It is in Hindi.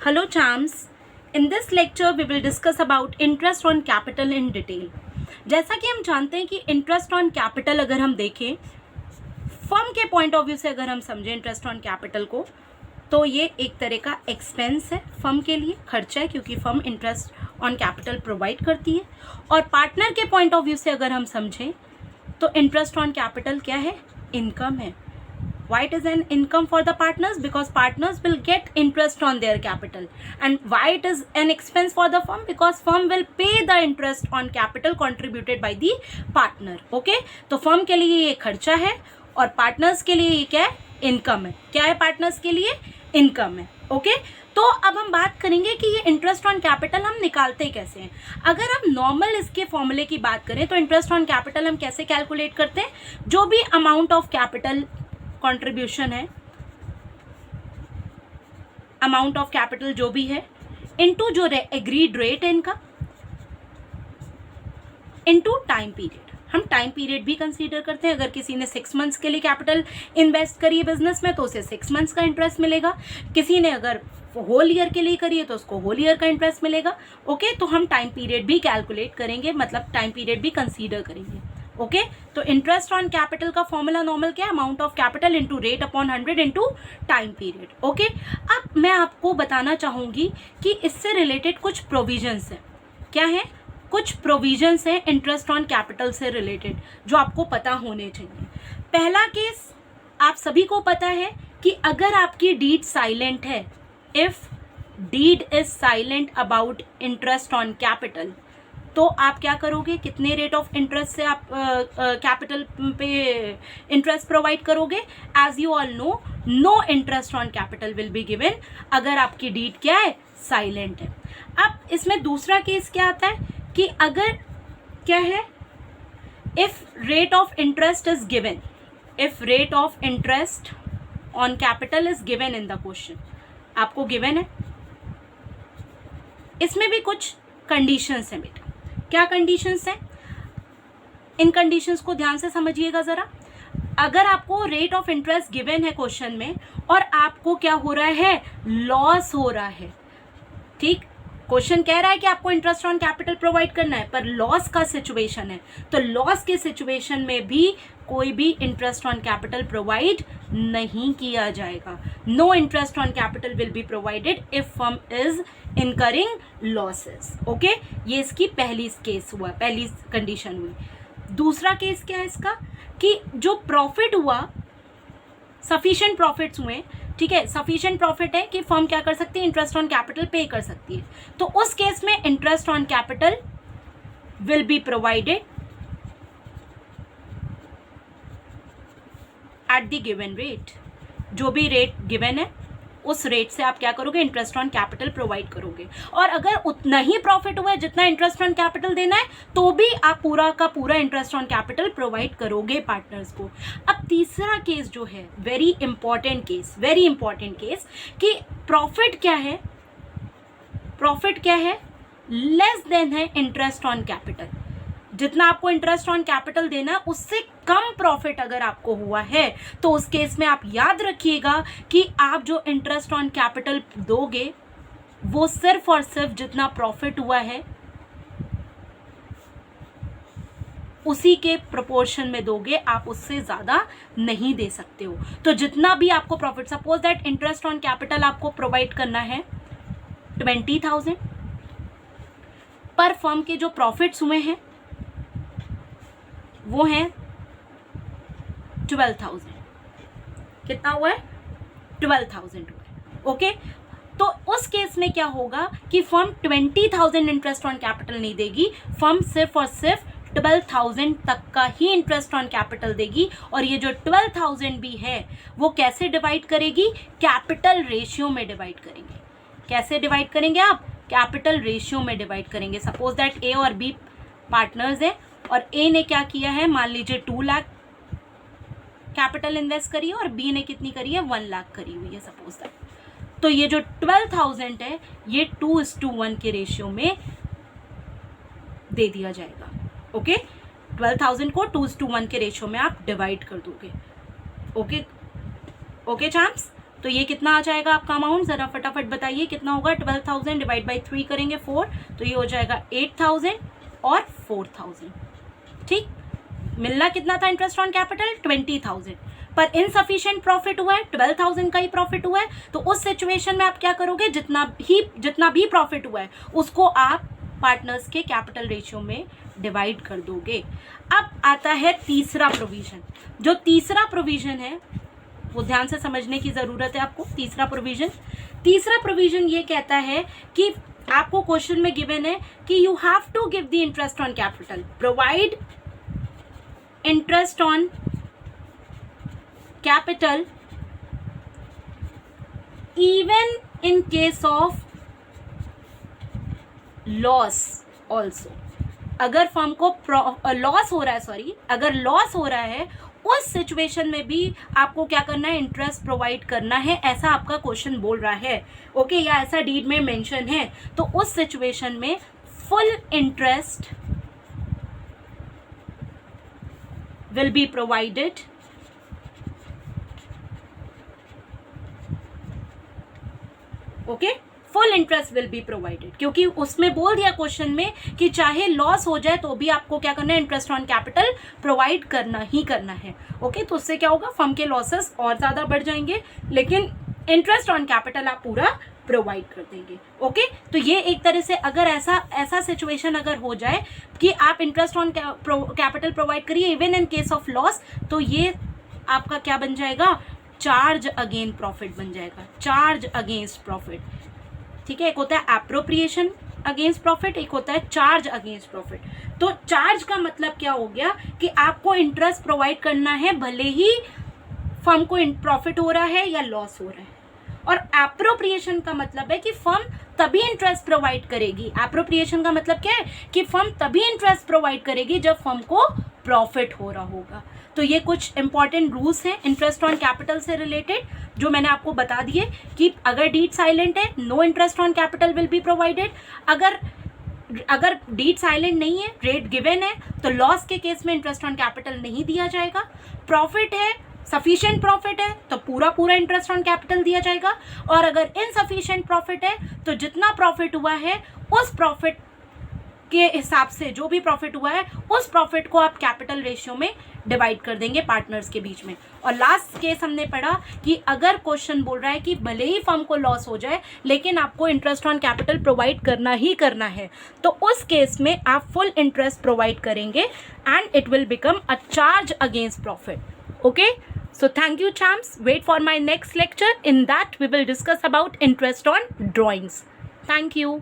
Hello champs, in this lecture we will discuss about interest on capital in detail. जैसा कि हम जानते हैं कि इंटरेस्ट ऑन कैपिटल अगर हम देखें फर्म के पॉइंट ऑफ व्यू से, अगर हम समझें इंटरेस्ट ऑन कैपिटल को, तो ये एक तरह का एक्सपेंस है, फर्म के लिए खर्चा है क्योंकि firm interest on capital provide करती है। और पार्टनर के पॉइंट ऑफ व्यू से अगर हम समझें तो इंटरेस्ट ऑन कैपिटल क्या है? इनकम है। Why it is an income for the partners? Because partners will get interest on their capital. And why it is an expense for the firm? Because firm will pay the interest on capital contributed by the partner. Okay? तो firm के लिए ये खर्चा है और partners के लिए ये क्या है? इनकम है। क्या है partners के लिए? इनकम है। ओके तो अब हम बात करेंगे कि ये इंटरेस्ट ऑन कैपिटल हम निकालते कैसे हैं। अगर हम नॉर्मल इसके फॉर्मूले की बात करें तो इंटरेस्ट ऑन कैपिटल हम कैसे कैलकुलेट करते हैं? जो भी अमाउंट ऑफ कैपिटल कंट्रीब्यूशन है, अमाउंट ऑफ कैपिटल जो भी है, इनटू जो एग्रीड रेट है इनका, इनटू टाइम पीरियड। हम टाइम पीरियड भी कंसीडर करते हैं। अगर किसी ने 6 मंथ्स के लिए कैपिटल इन्वेस्ट करी है बिजनेस में तो उसे 6 मंथ्स का इंटरेस्ट मिलेगा। किसी ने अगर होल ईयर के लिए करी है तो उसको होल ईयर का इंटरेस्ट मिलेगा। ओके तो हम टाइम पीरियड भी कैलकुलेट करेंगे, मतलब टाइम पीरियड भी कंसीडर करेंगे। ओके तो इंटरेस्ट ऑन कैपिटल का फॉर्मूला नॉर्मल क्या है? Amount of capital into rate upon 100 into time period. Okay अब मैं आपको बताना चाहूंगी कि इससे रिलेटेड कुछ प्रोविजंस हैं। क्या है? कुछ प्रोविजंस हैं इंटरेस्ट ऑन कैपिटल से रिलेटेड जो आपको पता होने चाहिए। पहला केस आप सभी को पता है कि अगर आपकी डीड साइलेंट है, if deed is silent about interest on capital, तो आप क्या करोगे? कितने रेट ऑफ इंटरेस्ट से आप कैपिटल पे इंटरेस्ट प्रोवाइड करोगे? As you all know, no interest on capital will be given अगर आपकी डीड क्या है? साइलेंट है। अब इसमें दूसरा केस क्या आता है कि अगर क्या है? If rate of interest is given, if rate of interest on capital is given in the question, आपको गिवन है, इसमें भी कुछ कंडीशंस हैं बेटा। क्या कंडीशंस हैं? इन कंडीशंस को ध्यान से समझिएगा जरा। अगर आपको रेट ऑफ इंटरेस्ट गिवन है क्वेश्चन में और आपको क्या हो रहा है? लॉस हो रहा है। ठीक, क्वेश्चन कह रहा है कि आपको इंटरेस्ट ऑन कैपिटल प्रोवाइड करना है पर लॉस का सिचुएशन है, तो लॉस के सिचुएशन में भी कोई भी इंटरेस्ट ऑन कैपिटल प्रोवाइड नहीं किया जाएगा। No interest on capital will be provided if firm is incurring losses. Okay ये इसकी पहली केस हुआ, पहली कंडीशन हुई। दूसरा केस क्या है इसका कि जो प्रॉफिट हुआ, सफिशिएंट प्रॉफिट्स हुए, ठीक है, सफिशिएंट प्रॉफिट है कि फर्म क्या कर सकती है? इंटरेस्ट ऑन कैपिटल पे कर सकती है। तो उस केस में interest on capital will be provided at the given rate. जो भी रेट गिवन है उस रेट से आप क्या करोगे? इंटरेस्ट ऑन कैपिटल प्रोवाइड करोगे। और अगर उतना ही प्रॉफिट हुआ है जितना इंटरेस्ट ऑन कैपिटल देना है तो भी आप पूरा का पूरा इंटरेस्ट ऑन कैपिटल प्रोवाइड करोगे पार्टनर्स को। अब तीसरा केस जो है, very important case, very important case, कि प्रॉफिट क्या है? प्रॉफिट क्या है? लेस देन है इंटरेस्ट ऑन कैपिटल। जितना आपको इंटरेस्ट ऑन कैपिटल देना है उससे कम प्रॉफिट अगर आपको हुआ है तो उस केस में आप याद रखिएगा कि आप जो इंटरेस्ट ऑन कैपिटल दोगे वो सिर्फ और सिर्फ जितना प्रॉफिट हुआ है उसी के प्रोपोर्शन में दोगे, आप उससे ज्यादा नहीं दे सकते हो। तो जितना भी आपको profit, suppose that interest on capital आपको प्रोवाइड करना है 20,000, पर फर्म के जो प्रॉफिट्स हुए हैं वो है 12,000। कितना हुआ है? 12,000 हुआ है। ओके तो उस केस में क्या होगा कि फर्म 20,000 इंटरेस्ट ऑन कैपिटल नहीं देगी, फर्म सिर्फ और सिर्फ 12,000 तक का ही इंटरेस्ट ऑन कैपिटल देगी। और ये जो 12,000 भी है वो कैसे डिवाइड करेगी? कैपिटल रेशियो में डिवाइड करेंगे। कैसे डिवाइड करेंगे आप? कैपिटल रेशियो में डिवाइड करेंगे। सपोज दैट ए और बी पार्टनर्स है और ए ने क्या किया है? मान लीजिए 2 लाख कैपिटल इन्वेस्ट करी है और बी ने कितनी करी है? 1 लाख करी हुई है सपोज दैट। तो ये जो 12,000 है ये 2:1 के रेशियो में दे दिया जाएगा। ओके 12,000 को 2:1 के रेशियो में आप डिवाइड कर दोगे। ओके ओके चैम्प्स, तो ये कितना आ जाएगा आपका अमाउंट, ज़रा फटाफट बताइए कितना होगा। 12,000 डिवाइड बाई 3 करेंगे 4, तो ये हो जाएगा 8,000 और 4,000। ठीक, मिलना कितना था इंटरेस्ट ऑन कैपिटल, 20,000, पर इनसफिशिएंट प्रॉफिट हुआ है, 12,000 का ही प्रॉफिट हुआ है। तो उस सिचुएशन में आप क्या करोगे, जितना भी प्रॉफिट हुआ है उसको आप पार्टनर्स के कैपिटल रेशियो में डिवाइड कर दोगे। अब आता है तीसरा प्रोविजन। जो तीसरा प्रोविजन है वो ध्यान से समझने की ज़रूरत है आपको। तीसरा प्रोविजन ये कहता है कि आपको क्वेश्चन में गिवन है कि you have to give the interest on capital, provide interest on capital even in case of loss also. अगर फर्म को लॉस हो रहा है, अगर लॉस हो रहा है उस सिचुएशन में भी आपको क्या करना है, इंटरेस्ट प्रोवाइड करना है, ऐसा आपका क्वेश्चन बोल रहा है। ओके, या ऐसा डीड में मेंशन है, तो उस सिचुएशन में full interest will be provided okay, full interest will be provided, क्योंकि उसमें बोल दिया क्वेश्चन में कि चाहे लॉस हो जाए तो भी आपको क्या करना है, इंटरेस्ट ऑन कैपिटल प्रोवाइड करना ही करना है। ओके, तो उससे क्या होगा, फर्म के लॉसेस और ज़्यादा बढ़ जाएंगे, लेकिन इंटरेस्ट ऑन कैपिटल आप पूरा प्रोवाइड कर देंगे। ओके, तो ये एक तरह से अगर ऐसा सिचुएशन अगर हो जाए कि आप इंटरेस्ट ऑन कैपिटल प्रोवाइड करिए even in case of loss, तो ये आपका क्या बन जाएगा, चार्ज अगेन प्रॉफिट बन जाएगा, चार्ज अगेंस्ट प्रॉफिट। ठीक है, एक होता है एप्रोप्रिएशन अगेंस्ट प्रॉफिट, एक होता है चार्ज अगेंस्ट प्रॉफिट। तो चार्ज का मतलब क्या हो गया कि आपको इंटरेस्ट प्रोवाइड करना है भले ही फर्म को प्रॉफिट हो रहा है या लॉस हो रहा है। और एप्रोप्रिएशन का मतलब है कि फर्म तभी इंटरेस्ट प्रोवाइड करेगी। एप्रोप्रिएशन का मतलब क्या है कि फर्म तभी इंटरेस्ट प्रोवाइड करेगी जब फर्म को प्रॉफिट हो रहा होगा। तो ये कुछ इंपॉर्टेंट रूल्स हैं इंटरेस्ट ऑन कैपिटल से रिलेटेड जो मैंने आपको बता दिए कि अगर डीड साइलेंट है, no interest on capital will be provided. अगर डीड साइलेंट नहीं है, रेट गिवन है, तो लॉस के केस में इंटरेस्ट ऑन कैपिटल नहीं दिया जाएगा। प्रॉफिट है, सफिशिएंट प्रॉफिट है, तो पूरा इंटरेस्ट ऑन कैपिटल दिया जाएगा। और अगर इनसफिशिएंट प्रॉफिट है तो जितना प्रॉफिट हुआ है उस प्रॉफिट के हिसाब से, जो भी प्रॉफिट हुआ है उस प्रॉफिट को आप कैपिटल रेशियो में डिवाइड कर देंगे पार्टनर्स के बीच में। और लास्ट केस हमने पढ़ा कि अगर क्वेश्चन बोल रहा है कि भले ही फर्म को लॉस हो जाए लेकिन आपको इंटरेस्ट ऑन कैपिटल प्रोवाइड करना ही करना है, तो उस केस में आप फुल इंटरेस्ट प्रोवाइड करेंगे and it will become a charge against profit. Okay, so thank you champs, wait for my next lecture, in that we will discuss about interest on drawings. Thank you.